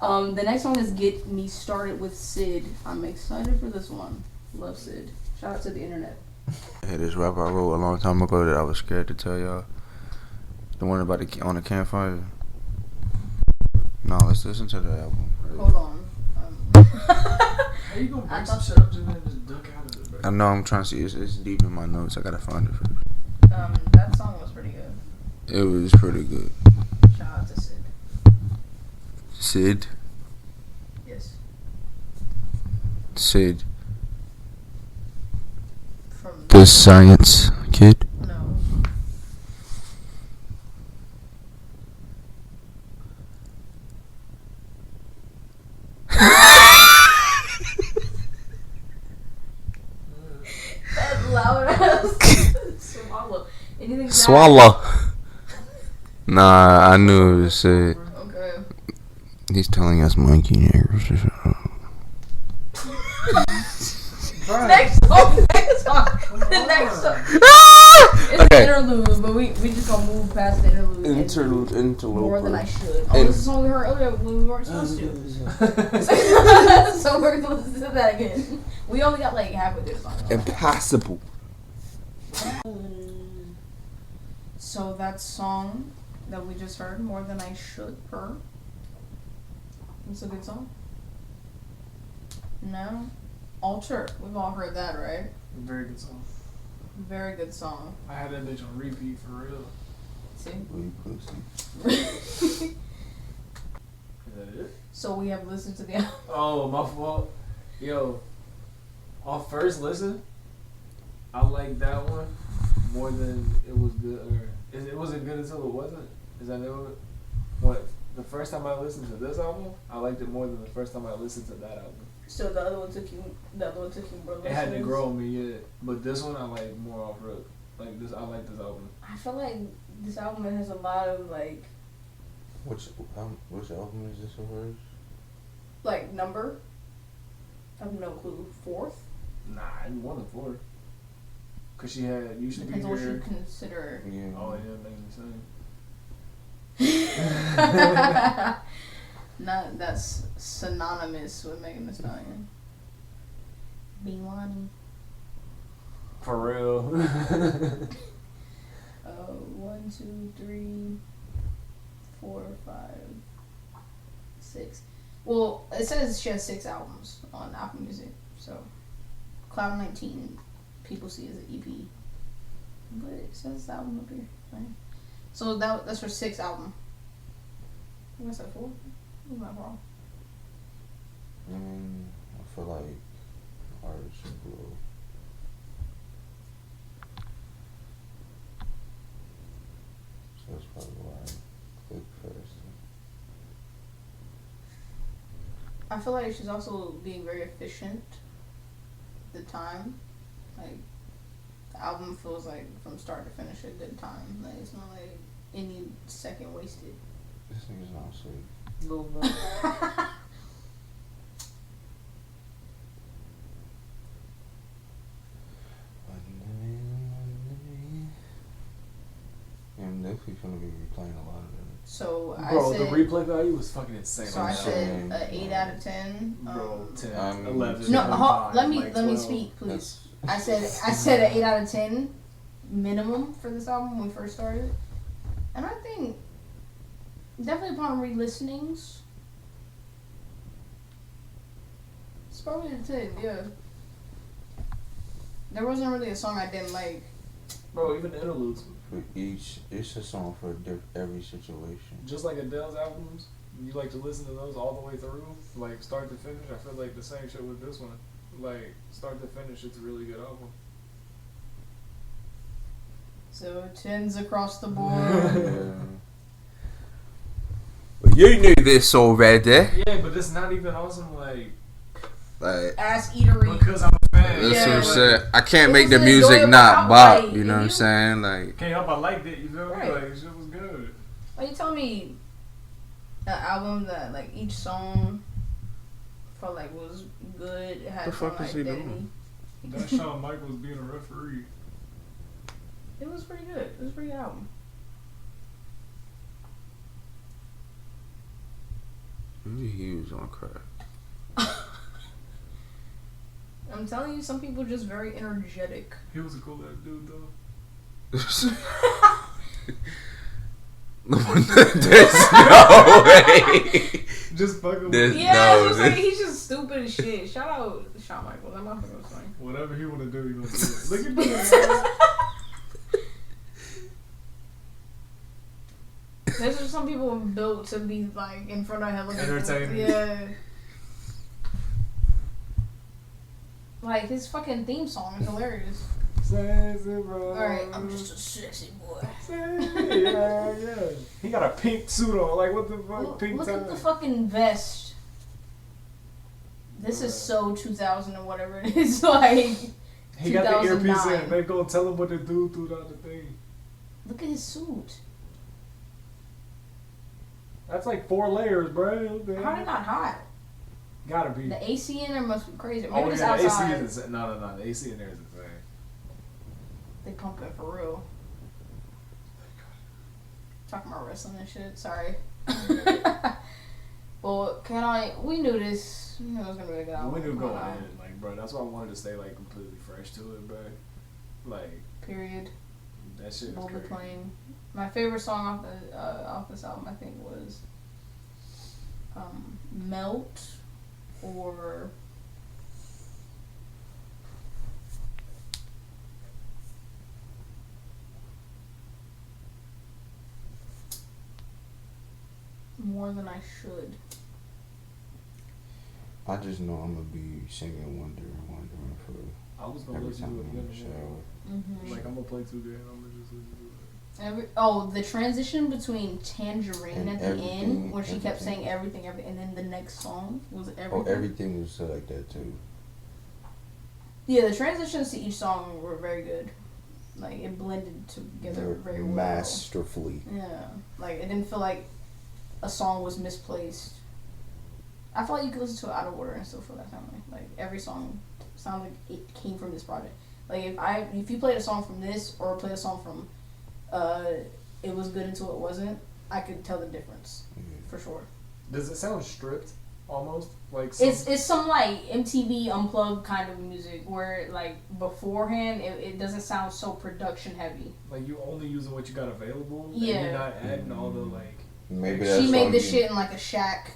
The next one is Get Me Started with Sid. I'm excited for this one. Love Sid. Shout out to the internet. I had this rap I wrote a long time ago that I was scared to tell y'all. The one about on the campfire. No, let's listen to the album. Hold on. How you gonna bring some shit up and then just duck out of it, bro? I know I'm trying to see. It's deep in my notes. I gotta find it first. That song was pretty good. It was pretty good. Shout out to Sid. Sid. Yes. Sid. From The science kid. no. That loud ass swallow. Anything that- Swallow. Nah, I knew it was Sid. Okay. He's telling us monkey niggers to shut up. Next song. The next song. It's Okay. an interlude, but we just gonna move past the interlude. Interlude. More than I should. Oh, this is a song we heard earlier when we weren't supposed to. So we're gonna listen to that again. We only got like halfway through the song. Impossible. So that song that we just heard, More Than I Should, per. It's a good song. No? Alter. We've all heard that, right? Very good song. Very good song. I had that bitch on repeat for real. See? We pussy. Is that it? So we have listened to the Oh, my fault. Yo, on first listen, I like that one more than it was good. Or it wasn't good until it wasn't. Is that what? The first time I listened to this album, I liked it more than the first time I listened to that album. So the other one took you more It had to listens? grow on me, yeah. But this one I like more off rip. Like this, I like this album. I feel like this album has a lot of like Which album is this of hers? like number. I have no clue. 4th? Nah, it wasn't four. Cause she had used to be Depends what you here. consider. Yeah. Oh yeah, making Not that's synonymous with Megan Thee Stallion. Kehlani. For real. 1, 2, 3, 4, 5, 6. Well, it says she has 6 albums on Apple Music. So Cloud 19 people see as an EP. But it says the album up here. Fine. So that's her 6th album. I guess that's 4. I'm not wrong. I feel like ours should grow. So that's probably why I click first. I feel like she's also being very efficient with the time. Like, the album feels like from start to finish a good time. Like, it's not like any second wasted. This nigga's not sweet. Little bit. Yeah, I'm definitely gonna be replaying a lot of that. So Bro, I said, the replay value was fucking insane. so I said a 8 out of 10. Bro, 10, Um, 11. No, 25, let me like let me 12. speak, please. I said an 8 out of 10 minimum for this album when we first started, and I think definitely upon re-listenings, it's probably a 10. Yeah, there wasn't really a song I didn't like. Bro, even the interludes. For each, it's a song for every situation. Just like Adele's albums, you like to listen to those all the way through, like start to finish. I feel like the same shit with this one. Like, start to finish, it's a really good album. So 10s across the board. Yeah. Well, you knew this already. Yeah, but it's not even awesome, like Ass eatery. because I'm a fan. That's Yeah, what I'm like, saying. I can't it make was the an music enjoyable not album, bop. like, You know what I'm you- saying? Like, Can't help I liked it, you feel me? Right. Like, shit was good. Are you telling me an album that like each song felt like was good, it had The fuck some is he identity? doing? That Shawn Michaels being a referee. It was pretty good. It was a pretty good album. he was on crack. I'm telling you, some people are just very energetic. He was a cool ass dude, though. There's no way. Just fucking This- with Yeah, No, it was like, this- he's just stupid as shit. Shout out Shawn Michaels. That motherfucker was funny. whatever he want to do, he gonna do it. Look at this. There's just some people built to be like in front of hella people. Entertainers. Yeah. Like his fucking theme song is hilarious. Sexy bro. Alright, I'm just a sexy boy. Yeah. He got a pink suit on. Like, what the fuck? Look, Pink look tie. at the fucking vest. This is so 2000 or whatever it is. Like, He got the earpiece 2009. in. They gonna tell him what to do throughout the thing. look at his suit. That's like 4 layers, bro. How did it not hot? Gotta be. The AC in there must be crazy. Maybe Oh it's yeah, the AC outside. is no. The AC in there is insane. They pump it for real. Talking about wrestling and shit. Sorry. Well, we knew this. We knew it was gonna be a good album. We knew going in, like, bro. That's why I wanted to stay like completely fresh to it, bro. Like, Period. that shit is We'll be crazy. playing. My favorite song off this album, I think, was "Melt" or "More Than I Should." I just know I'm gonna be singing Wonder for I was gonna every listen time to it I'm in again. the shower. Mm-hmm. Like, I'm gonna play 2K and I'm gonna just listen to it. The transition between Tangerine And at the everything, end, where she kept everything. saying everything, and then the next song was everything. Oh, everything was like that too. Yeah, the transitions to each song were very good. Like, it blended together very well. Masterfully. Yeah, like it didn't feel like a song was misplaced. I feel like you could listen to it out of order and still feel that same way. Like every song sounds like it came from this project. Like if you played a song from this or played a song from It Was Good Until It Wasn't, I could tell the difference for sure. Does it sound stripped almost? Like It's some like MTV Unplugged kind of music where like beforehand it doesn't sound so production heavy. like you only using what you got available. Yeah. And you're not adding all the like. Maybe that's She made all this you- shit in like a shack.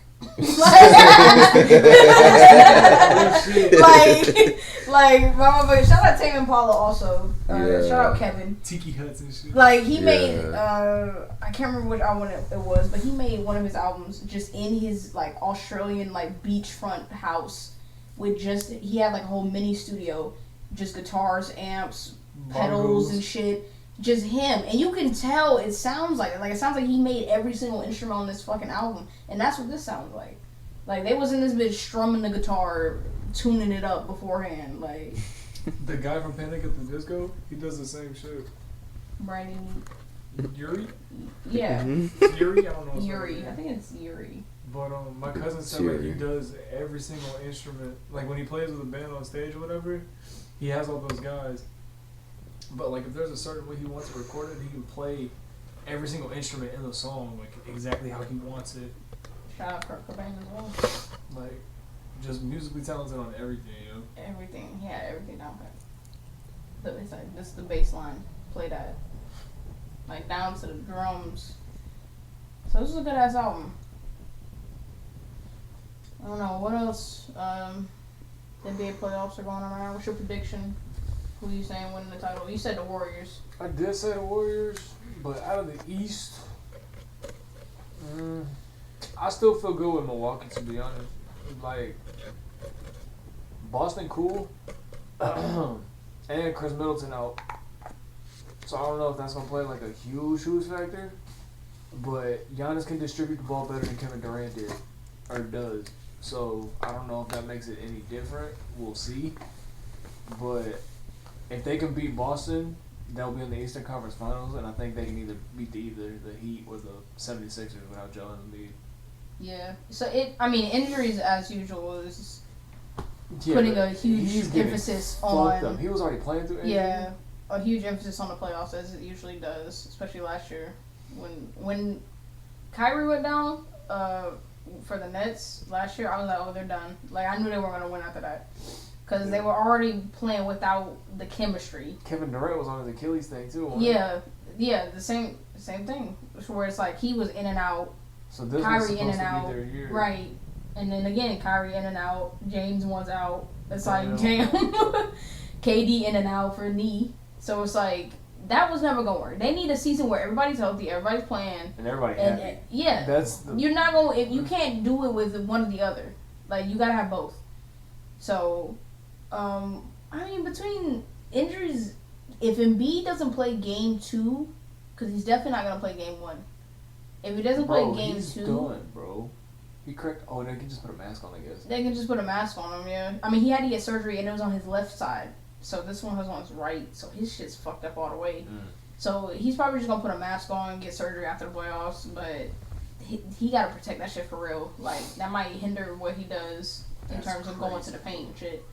like my motherfucker. Shout out Tame Impala also. Yeah. Shout out Kevin. Tiki huts and shit. Like he made Yeah. I can't remember which album it was, but he made one of his albums just in his like Australian like beachfront house with just he had like a whole mini studio, just guitars, amps, pedals Bongos. and shit. Just him, and you can tell it sounds like he made every single instrument on this fucking album, and that's what this sounds like. Like they was in this bitch strumming the guitar, tuning it up beforehand. Like The guy from Panic at the Disco, he does the same shit. Brandon, Yuri? yeah, Yuri? I don't know. His Yuri. name. I think it's Yuri. But my cousin said like he does every single instrument. Like when he plays with a band on stage or whatever, he has all those guys. But like if there's a certain way he wants to record it, he can play every single instrument in the song like exactly how he wants it. Shout out Kurt Cobain as well. Like just musically talented on everything, you know. Everything, yeah, everything down pat. So it's like this is the bass line. Play that, like down to the drums. So this is a good ass album. I don't know what else. NBA playoffs are going on right now. What's your prediction? Who you saying winning the title? You said the Warriors. I did say the Warriors, but out of the East, I still feel good with Milwaukee, to be honest. Like, Boston cool, and Chris Middleton out. So I don't know if that's going to play like a huge factor, but Giannis can distribute the ball better than Kevin Durant did, or does. So I don't know if that makes it any different. We'll see. But if they can beat Boston, they'll be in the Eastern Conference Finals, and I think they can either beat either the Heat or the 76ers without Joel Embiid. Yeah. So injuries as usual is Yeah, putting but a huge he's getting emphasis fucked up. on. He was already playing through injury. Yeah, a huge emphasis on the playoffs as it usually does, especially last year when Kyrie went down for the Nets last year. I was like, oh, they're done. Like I knew they weren't gonna win after that because they were already playing without the chemistry. Kevin Durant was on his Achilles thing too. Yeah, the same thing. Where it's like he was in and out, So this was Kyrie supposed in and to out, be their year. right? And then again, Kyrie in and out. James one's out. It's like Yeah. damn. KD in and out for knee. So it's like that was never gonna work. They need a season where everybody's healthy, everybody's playing, And everybody and happy. yeah, That's the you're not gonna. You can't do it with one or the other. Like you gotta have both. So, between injuries, if Embiid doesn't play game 2, because he's definitely not gonna play game 1. If he doesn't play game he's 2, done, bro. He cracked. Oh, they can just put a mask on, I guess. they can just put a mask on him. Yeah, I mean he had to get surgery and it was on his left side. So this one was on his right. So his shit's fucked up all the way. So he's probably just gonna put a mask on and get surgery after the playoffs. But he gotta protect that shit for real. Like that might hinder what he does in terms of going to the paint and shit.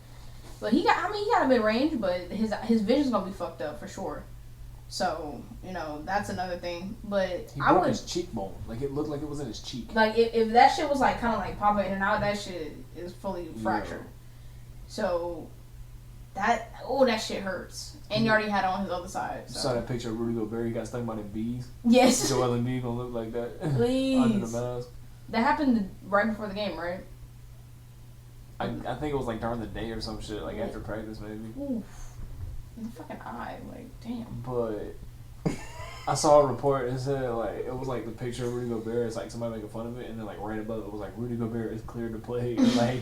But he got a mid range, but his vision's gonna be fucked up for sure. So that's another thing. But he broke his cheekbone. Like it looked like it was in his cheek. Like if that shit was like kind of like popping in and out, that shit is fully fractured. So that shit hurts. And you already had it on his other side. So. You saw that picture of Rudy Gobert? He got stung by the bees. Yes. Joel Embiid gonna look like that. Please. Under the mask. That happened right before the game, right? I think it was like during the day or some shit, like after practice maybe. Oof. In the fucking eye, like damn. But I saw a report and said like it was like the picture of Rudy Gobert. It's like somebody making fun of it, and then like right above it was like Rudy Gobert is cleared to play, and like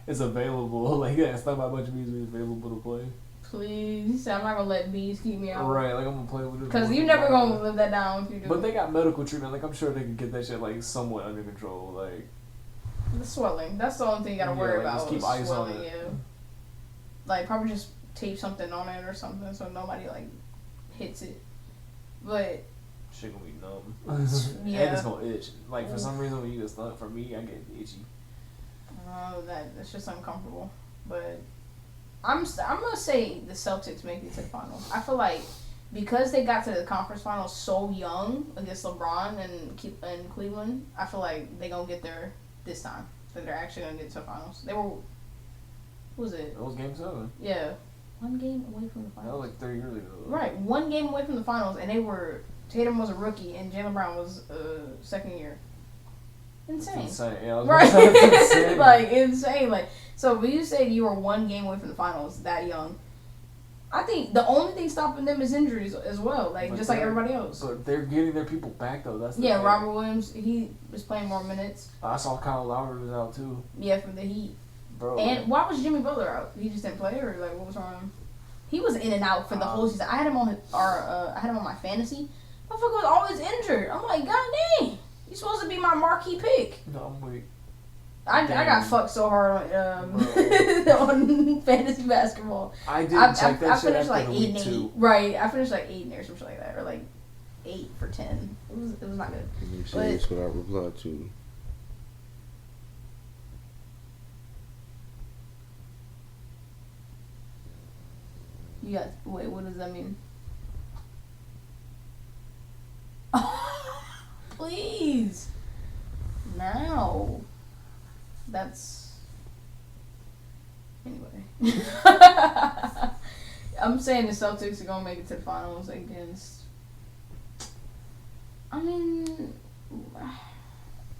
it's available. Like yeah, it's not by a bunch of bees, it's available to play. Please, he said I'm not gonna let bees keep me out. Right, like I'm gonna play with it. Because you never gonna live that down if you do. But they got medical treatment. Like I'm sure they can get that shit like somewhat under control. Like the swelling. That's the only thing you gotta worry like, about. Just keep ice swelling, on it. Yeah. Like probably just tape something on it or something so nobody like hits it. But shit gonna be numb. Yeah. And it's gonna itch. Like for some reason when you get stung, for me I get itchy. That's just uncomfortable. But I'm gonna say the Celtics make it to the finals. I feel like because they got to the conference finals so young against LeBron and Cleveland, I feel like they gonna get there this time. That they're actually gonna get to the finals. They were, what was it? That was game 7. Yeah, 1 game away from the That finals. was like 3 years ago. Right, 1 game away from the finals, and Tatum was a rookie and Jaylen Brown was second year. Insane. Insane. Yeah, I was right. gonna say, that's insane. Like insane. Like so when you say you were 1 game away from the finals that young, I think the only thing stopping them is injuries as well. Like But just like everybody else. But they're getting their people back though. That's the thing. Robert Williams, he was playing more minutes. I saw Kyle Lowry was out too. Yeah, from the Heat. Bro. And why was Jimmy Butler out? He just didn't play, or like what was wrong with him? He was in and out for the whole season. I had him on I had him on my fantasy. Motherfucker was always injured. I'm like, God dang, you supposed to be my marquee pick. No, I'm weak. I got fucked so hard on on fantasy basketball. I didn't check that I shit finished after like the 8 week and 8. 2. Right, I finished like 8 and 8 or something like that, or like 8 for 10. It was not good. Can you say But- this without reply to? You got wait. What does that mean? Please. Now. That's. Anyway. I'm saying the Celtics are gonna make it to the finals against. I mean,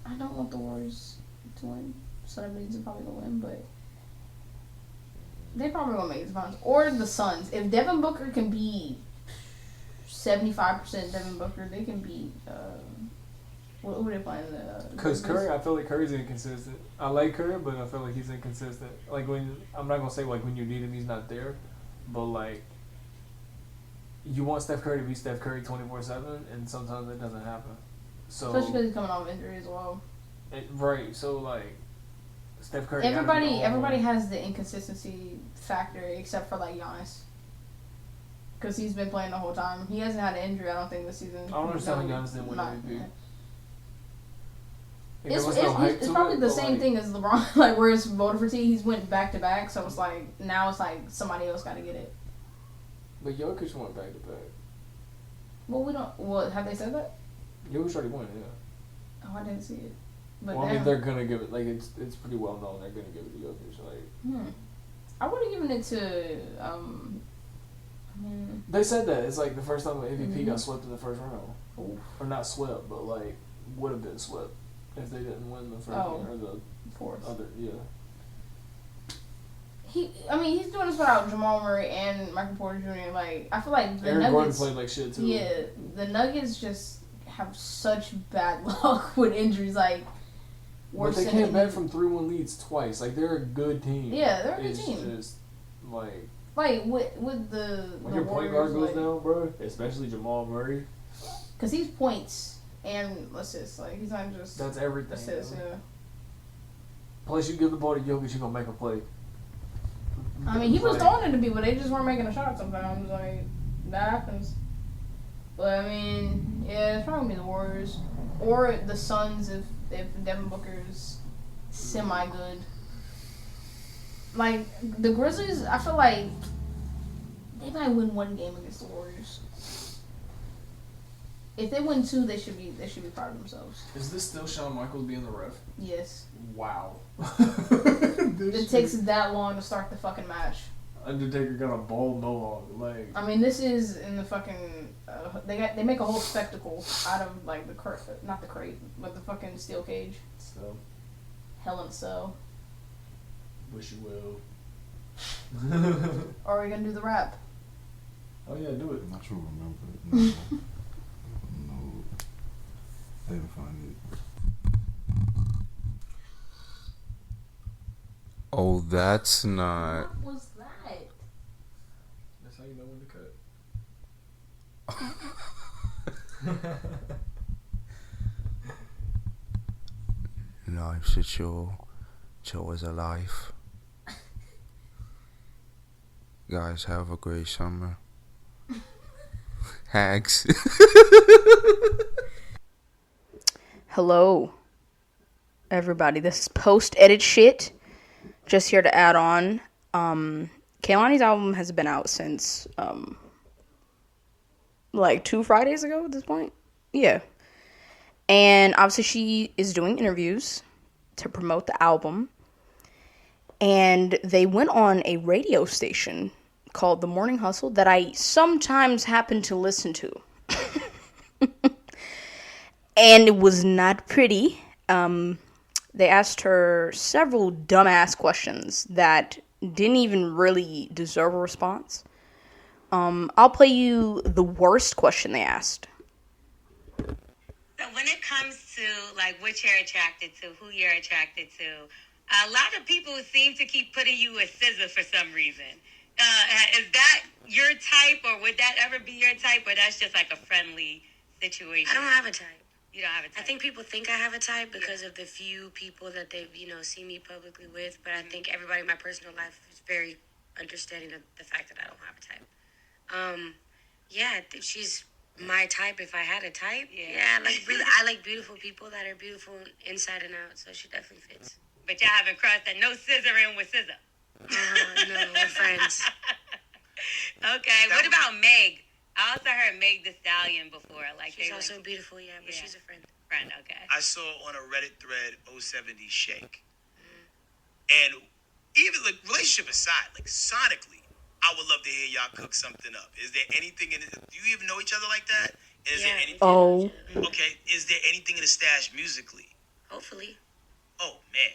I don't want the Warriors to win, so that means they're probably gonna win, but. They probably gonna make it to the finals. Or the Suns. If Devin Booker can be 75% Devin Booker, they can beat who are they playing? Cause Curry, I feel like Curry's inconsistent. I like Curry, but I feel like he's inconsistent. Like I'm not gonna say like when you need him, he's not there, but like you want Steph Curry to be Steph Curry 24/7, and sometimes it doesn't happen. So especially because he's coming off injury as well. Right. So like Steph Curry. Everybody has the inconsistency factor except for like Giannis. Because he's been playing the whole time. He hasn't had an injury, I don't think, this season. I don't understand how Giannis didn't win MVP. It's probably the same thing as LeBron. Like, where it's voter fatigue, he's went back to back, so it's like, now it's like somebody else got to get it. But Jokic went back to back. Well, we don't. What, have they said that? Jokic already won, yeah. Oh, I didn't see it. But well, I mean, they're gonna give it, like, it's pretty well known they're gonna give it to Jokic. Like, I would have given it to, they said that it's like the first time the MVP got swept in the first round. Oof. Or not swept, but like would have been swept if they didn't win the first game or the fourth. other. Yeah. He's doing this without Jamal Murray and Michael Porter Jr. Like, I feel like the Aaron Nuggets Gordon played like shit too. Yeah, the Nuggets just have such bad luck with injuries. Like, but they came back from 3-1 leads twice. Like, they're a good team. Yeah, they're a good it's team. Just like with the when the your point Warriors, guard goes down, bro, especially Jamal Murray. Because he's points and assists. Like, he's not just that's everything. assists. Yeah. Plus, you give the ball to Jokic, you're gonna make a play. I mean, he was throwing it to people. They just weren't making a shot sometimes. Like, that happens. But, I mean, yeah, it's probably going to be the Warriors. Or the Suns if Devin Booker's semi-good. Like, the Grizzlies, I feel like they might win one game against the Warriors. If they win 2, they should be proud of themselves. Is this still Shawn Michaels being the ref? Yes. Wow. It takes that long to start the fucking match. Undertaker got a bald mohawk. Like, I mean, this is in the fucking. They make a whole spectacle out of like the not the crate, but the fucking steel cage. so Hell in a Cell. wish you will. Or are we gonna do the rap? Oh yeah, do it. I'm not sure remember it. No. I didn't find it. Oh, that's not. What was that? That's how you know when to cut. Life's a chore. Chore is a life. Guys, have a great summer. Hags. Hello, everybody. This is post-edit shit. Just here to add on. Kehlani's album has been out since, like 2 Fridays ago at this point. Yeah. And obviously she is doing interviews to promote the album. And they went on a radio station called The Morning Hustle that I sometimes happen to listen to. And it was not pretty. They asked her several dumbass questions that didn't even really deserve a response. I'll play you the worst question they asked. So when it comes to like what you're attracted to, who you're attracted to, a lot of people seem to keep putting you with SZA for some reason. Is that your type, or would that ever be your type, or that's just like a friendly situation? I don't have a type. You don't have a type. I think people think I have a type because of the few people that they've, seen me publicly with. But I think everybody in my personal life is very understanding of the fact that I don't have a type. If she's my type, if I had a type, I like beautiful people that are beautiful inside and out. So she definitely fits. But y'all haven't crossed that no scissoring with SZA. No, we're friends. Okay, what about Meg? I also heard Meg the Stallion before. Like She's also beautiful, but she's a friend. Friend, okay. I saw on a Reddit thread 070 Shake. And even like relationship aside, like sonically, I would love to hear y'all cook something up. Is there anything in it? Do you even know each other like that? Is there anything? Oh. Okay, is there anything in the stash musically? Hopefully. Oh man.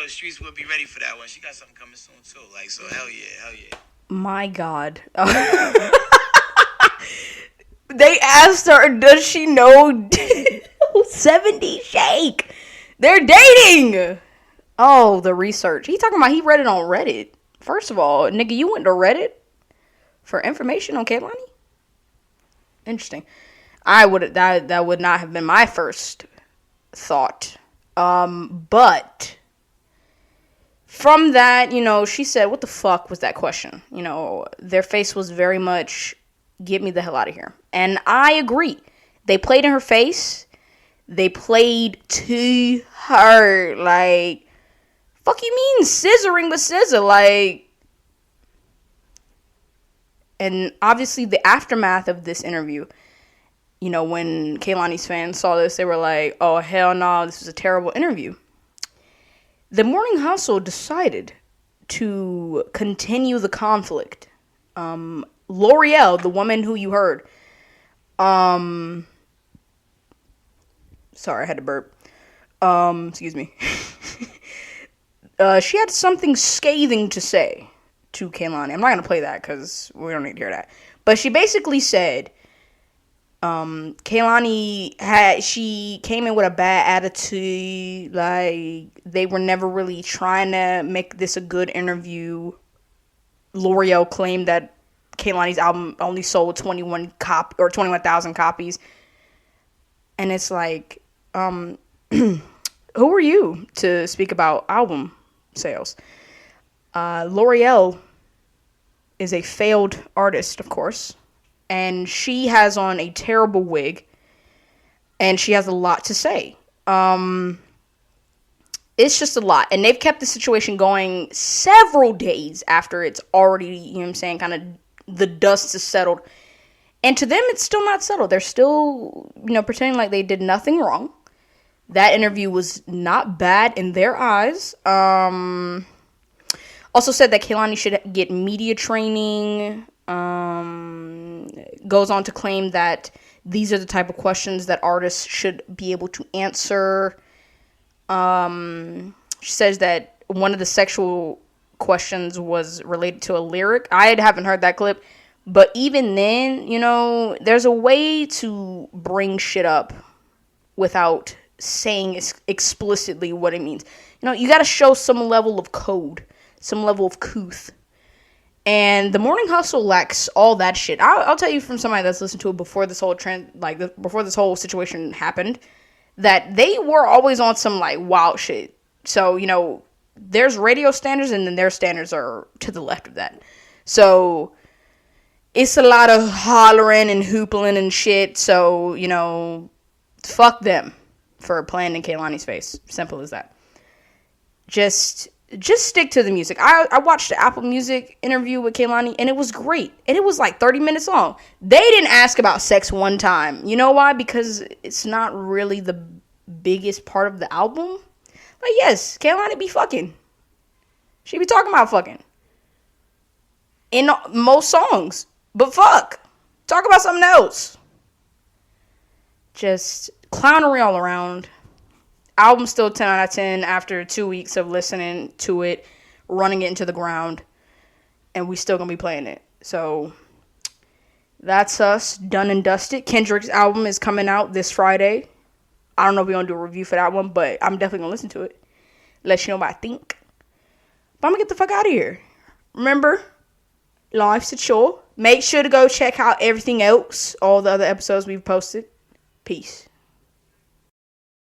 Streets will be ready for that one. She got something coming soon too. Like, so hell yeah. My God. They asked her, does she know 70 Shake? They're dating. Oh, the research. He talking about he read it on Reddit. First of all, nigga, you went to Reddit for information on Kehlani? Interesting. That would not have been my first thought. But from that, she said, what the fuck was that question? Their face was very much, get me the hell out of here. And I agree. They played in her face. They played to her. Like, fuck you mean scissoring with SZA? Like, and obviously the aftermath of this interview, when Kehlani's fans saw this, they were like, oh, hell no, this is a terrible interview. The Morning Hustle decided to continue the conflict. L'Oreal, the woman who you heard, sorry, I had to burp. Excuse me. She had something scathing to say to Kehlani. I'm not going to play that because we don't need to hear that. But she basically said, Kehlani she came in with a bad attitude. Like, they were never really trying to make this a good interview. L'Oreal claimed that Kehlani's album only sold 21,000 copies. And it's like, who are you to speak about album sales? L'Oreal is a failed artist, of course. And she has on a terrible wig. And she has a lot to say. it's just a lot. And they've kept the situation going several days after it's already, you know what I'm saying, kind of the dust is settled. And to them, it's still not settled. They're still, pretending like they did nothing wrong. That interview was not bad in their eyes. Also said that Kehlani should get media training. Goes on to claim that these are the type of questions that artists should be able to answer. She says that one of the sexual questions was related to a lyric. I haven't heard that clip. But even then, there's a way to bring shit up without saying explicitly what it means. You got to show some level of code, some level of couth. And the Morning Hustle lacks all that shit. I'll tell you from somebody that's listened to it before this whole before this whole situation happened, that they were always on some like wild shit. So, there's radio standards and then their standards are to the left of that. So it's a lot of hollering and hoopling and shit. So, fuck them for playing in Kehlani's face. Simple as that. Just stick to the music. I watched the Apple Music interview with Kehlani, and it was great. And it was like 30 minutes long. They didn't ask about sex one time. You know why? Because it's not really the biggest part of the album. Like, yes, Kehlani be fucking. She be talking about fucking. In most songs. But fuck. Talk about something else. Just clownery all around. Album still 10 out of 10 after 2 weeks of listening to it, running it into the ground, and we still gonna be playing it. So that's us, done and dusted. Kendrick's album is coming out this Friday. I don't know if we're gonna do a review for that one, but I'm definitely gonna listen to it. Let you know what I think. But I'm gonna get the fuck out of here. Remember, life's a chore. Make sure to go check out everything else, all the other episodes we've posted. Peace.